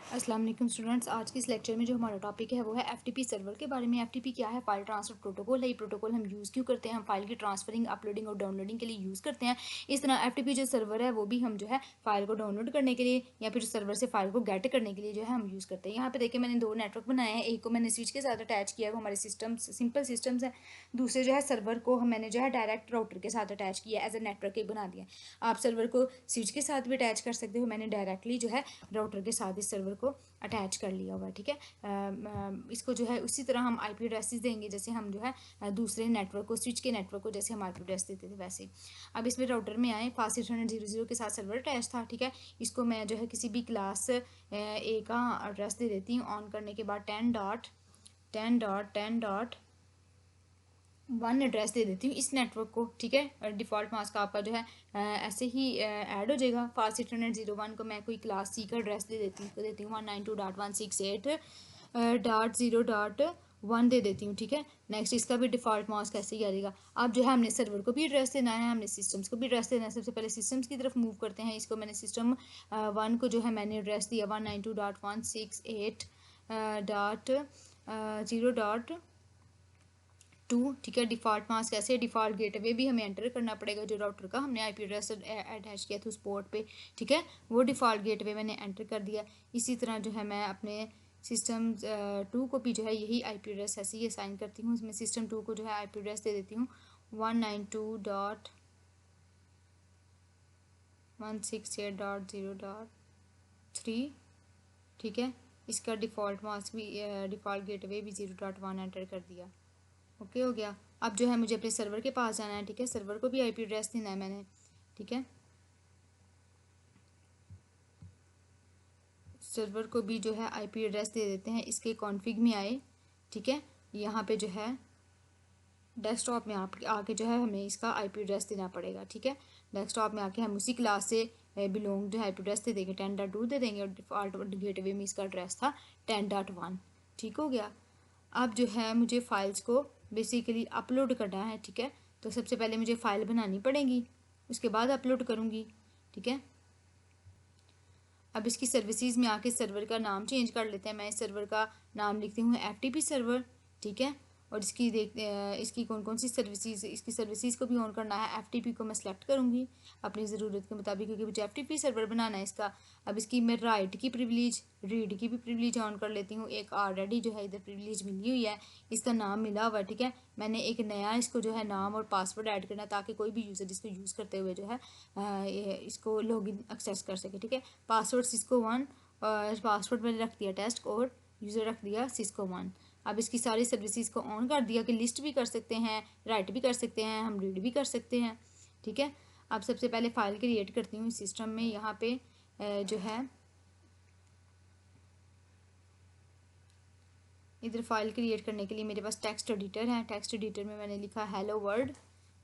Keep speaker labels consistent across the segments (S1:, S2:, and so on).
S1: अस्सलाम वालेकुम स्टूडेंट्स। आज की इस लेक्चर में जो हमारा टॉपिक है वो है एफटीपी सर्वर के बारे में। एफटीपी क्या है? फाइल ट्रांसफर प्रोटोकॉल है। ये प्रोटोकॉल हम यूज़ क्यों करते हैं? हम फाइल की ट्रांसफरिंग, अपलोडिंग और डाउनलोडिंग के लिए यूज़ करते हैं। इस तरह एफटीपी जो सर्वर है वो भी हम जो है फाइल को डाउनलोड करने के लिए या फिर सर्वर से फाइल को गेट करने के लिए जो है हम यूज़ करते हैं। यहाँ पे देखिए मैंने दो नेटवर्क बनाए हैं। एक को मैंने स्विच के साथ अटैच किया है, वो हमारे सिस्टम्स सिंपल सिस्टम्स है। दूसरे जो है सर्वर को मैंने जो है डायरेक्ट राउटर के साथ अटैच किया है, एज ए नेटवर्क एक बना दिया। आप सर्वर को स्विच के साथ भी अटैच कर सकते हो। मैंने डायरेक्टली जो है राउटर के साथ इस सर्वर को अटैच कर लिया हुआ है। ठीक है, इसको जो है उसी तरह हम आईपी एड्रेसेस देंगे जैसे हम जो है दूसरे नेटवर्क को, स्विच के नेटवर्क को जैसे हम आईपी एड्रेस देते थे वैसे। अब इसमें राउटर में आए, फास्ट 800 के साथ सर्वर अटैच था। ठीक है, इसको मैं जो है किसी भी क्लास ए का एड्रेस दे देती हूँ। ऑन करने के बाद 10.10.10.1 एड्रेस दे देती हूँ इस नेटवर्क को। ठीक है, डिफ़ॉल्ट मास्क आपका जो है ऐसे ही ऐड हो जाएगा। फास्ट 801 को मैं कोई क्लास सी का एड्रेस दे देती हूँ 192.168.0.1 दे देती हूँ। ठीक है, नेक्स्ट इसका भी डिफ़ॉल्ट मास्क ऐसे ही आ जाएगा। अब जो है हमने सर्वर को भी एड्रेस देना है, हमने सिस्टम्स को भी एड्रेस देना है। सबसे पहले सिस्टम्स की तरफ मूव करते हैं। इसको मैंने सिस्टम 1 को जो है मैंने एड्रेस दिया 192.168.0.2। ठीक है, डिफ़ॉल्ट मास्क ऐसे डिफ़ॉल्ट गेटवे भी हमें एंटर करना पड़ेगा। जो राउटर का हमने आईपी एड्रेस अटैच किया था उस पोर्ट पे, ठीक है, वो डिफ़ॉल्ट गेटवे मैंने एंटर कर दिया। इसी तरह जो है मैं अपने सिस्टम 2 को भी जो है यही आईपी एड्रेस ऐसे ही असाइन करती हूँ। इसमें सिस्टम 2 को जो है आईपी एड्रेस दे देती हूँ 192.168.0.3। ठीक है, इसका डिफ़ॉल्ट मास्क भी डिफ़ॉल्ट गेटवे भी 0.1 एंटर कर दिया। ओके हो गया। अब जो है मुझे अपने सर्वर के पास जाना है। ठीक है, सर्वर को भी आईपी एड्रेस देना है मैंने। ठीक है, सर्वर को भी जो है आईपी एड्रेस दे देते हैं। इसके कॉन्फ़िग में आए, ठीक है, यहाँ पे जो है डेस्कटॉप में आके जो है हमें इसका आईपी एड्रेस देना पड़ेगा। ठीक है, डेस्कटॉप में आके हम उसी क्लास से बिलोंग जो है आईपी एड्रेस दे देंगे 10.2 दे देंगे और डिफ़ॉल्ट गेटवे में इसका एड्रेस था 10.1। ठीक हो गया। अब जो है मुझे फाइल्स को बेसिकली अपलोड करना है। ठीक है, तो सबसे पहले मुझे फ़ाइल बनानी पड़ेगी, उसके बाद अपलोड करूँगी। ठीक है, अब इसकी सर्विसेज में आके सर्वर का नाम चेंज कर लेते हैं। मैं इस सर्वर का नाम लिखती हूँ एफटीपी सर्वर। ठीक है, और इसकी कौन कौन सी सर्विसेज, इसकी सर्विसेज को भी ऑन करना है। एफटीपी को मैं सेलेक्ट करूँगी अपनी ज़रूरत के मुताबिक, क्योंकि मुझे एफटीपी सर्वर बनाना है इसका। अब इसकी मैं राइट की प्रिविलेज, रीड की भी प्रिविलेज ऑन कर लेती हूँ। एक ऑलरेडी जो है इधर प्रिविलेज मिली हुई है, इसका नाम मिला हुआ है। ठीक है, मैंने एक नया इसको जो है नाम और पासवर्ड ऐड करना है ताकि कोई भी यूज़र इसको यूज़ करते हुए जो है इसको लॉगिन एक्सेस कर सके। ठीक है, पासवर्ड सिस्को 1 और पासवर्ड मैंने रख दिया टेस्ट और यूज़र रख दिया सिस्को 1। अब इसकी सारी सर्विसेज को ऑन कर दिया कि लिस्ट भी कर सकते हैं, राइट भी कर सकते हैं, हम रीड भी कर सकते हैं। ठीक है, अब सबसे पहले फ़ाइल क्रिएट करती हूँ सिस्टम में। यहाँ पे जो है इधर फाइल क्रिएट करने के लिए मेरे पास टेक्स्ट एडिटर है। टेक्स्ट एडिटर में मैंने लिखा हेलो वर्ल्ड।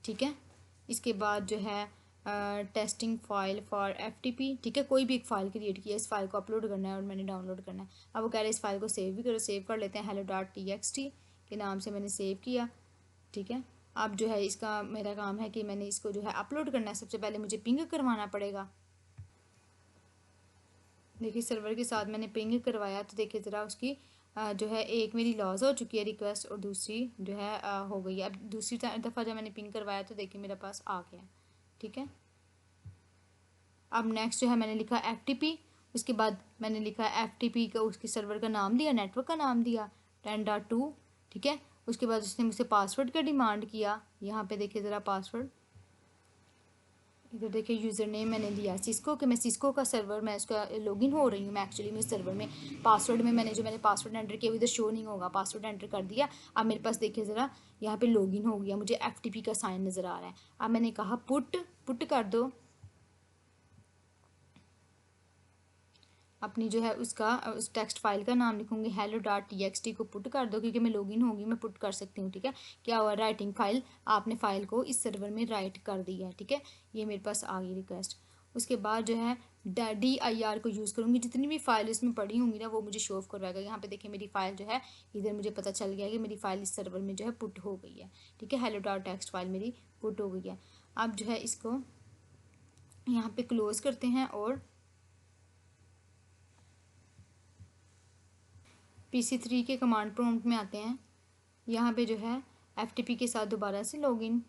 S1: ठीक है, इसके बाद जो है टेस्टिंग फाइल फॉर एफटीपी। ठीक है, कोई भी एक फ़ाइल क्रिएट किया, इस फाइल को अपलोड करना है और मैंने डाउनलोड करना है। अब वो कह रहे हैं इस फाइल को सेव भी करो, सेव कर लेते हैं। hello.txt के नाम से मैंने सेव किया। ठीक है, अब जो है इसका मेरा काम है कि मैंने इसको जो है अपलोड करना है। सबसे पहले मुझे पिंग करवाना पड़ेगा। देखिए सर्वर के साथ मैंने पिंग करवाया तो देखिए ज़रा उसकी जो है एक मेरी लॉस हो चुकी है रिक्वेस्ट और दूसरी जो है हो गई है। अब दूसरी दफ़ा जब मैंने पिंग करवाया तो देखिए मेरे पास आ गया। ठीक है, अब नेक्स्ट जो है मैंने लिखा एफटीपी, उसके बाद मैंने लिखा एफटीपी का, उसके सर्वर का नाम दिया, नेटवर्क का नाम दिया 10.2। ठीक है, उसके बाद उसने मुझसे पासवर्ड का डिमांड किया। यहाँ पे देखिए ज़रा पासवर्ड, इधर देखिए यूज़र नेम मैंने दिया सिस्को कि मैं सिस्को का सर्वर, मैं उसका लॉगिन हो रही हूँ मैं एक्चुअली में सर्वर में। पासवर्ड में मैंने पासवर्ड एंटर किया इधर शो नहीं होगा, पासवर्ड एंटर कर दिया। अब मेरे पास देखिए ज़रा यहाँ पे लॉगिन हो गया, मुझे एफटीपी का साइन नज़र आ रहा है। अब मैंने कहा पुट कर दो अपनी जो है उसका, उस टेक्स्ट फाइल का नाम लिखूंगी hello.txt को पुट कर दो, क्योंकि मैं लॉगिन होगी मैं पुट कर सकती हूँ। ठीक है, क्या हुआ, राइटिंग फाइल, आपने फ़ाइल को इस सर्वर में राइट कर दी है। ठीक है, ये मेरे पास आ गई रिक्वेस्ट। उसके बाद जो है DIR को यूज़ करूँगी, जितनी भी फाइल इसमें पड़ी होंगी ना वो मुझे शो ऑफ करवाएगा। यहाँ पे देखिए मेरी फ़ाइल जो है इधर मुझे पता चल गया कि मेरी फ़ाइल इस सर्वर में जो है पुट हो गई है। ठीक है, hello.txt फाइल मेरी पुट हो गई है। अब जो है इसको यहाँ पे क्लोज़ करते हैं और PC3 के कमांड प्रॉम्प्ट में आते हैं। यहाँ पे जो है FTP के साथ दोबारा से लॉगिन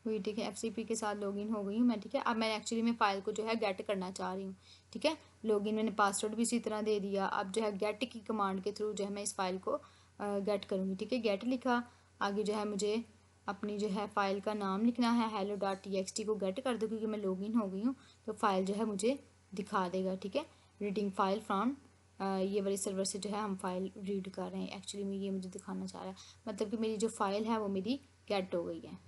S1: हुई, ठीक है, FTP के साथ लॉगिन हो गई हूँ मैं, ठीक है। अब मैं एक्चुअली में फ़ाइल को जो है गेट करना चाह रही हूँ, ठीक है। लॉगिन मैंने पासवर्ड भी इसी तरह दे दिया। अब जो है गेट की कमांड के थ्रू जो है मैं इस फाइल को गेट करूँगी, ठीक है। गेट लिखा, आगे जो है मुझे अपनी जो है फ़ाइल का नाम लिखना है, hello.txt को गेट कर दो क्योंकि मैं लॉगिन हो गई हूँ, तो फाइल जो है मुझे दिखा देगा, ठीक है। रीडिंग फाइल फ्रॉम ये वाले सर्वर से जो है हम फाइल रीड कर रहे हैं। एक्चुअली में ये मुझे दिखाना चाह रहा है, मतलब कि मेरी जो फ़ाइल है वो मेरी गेट हो गई है।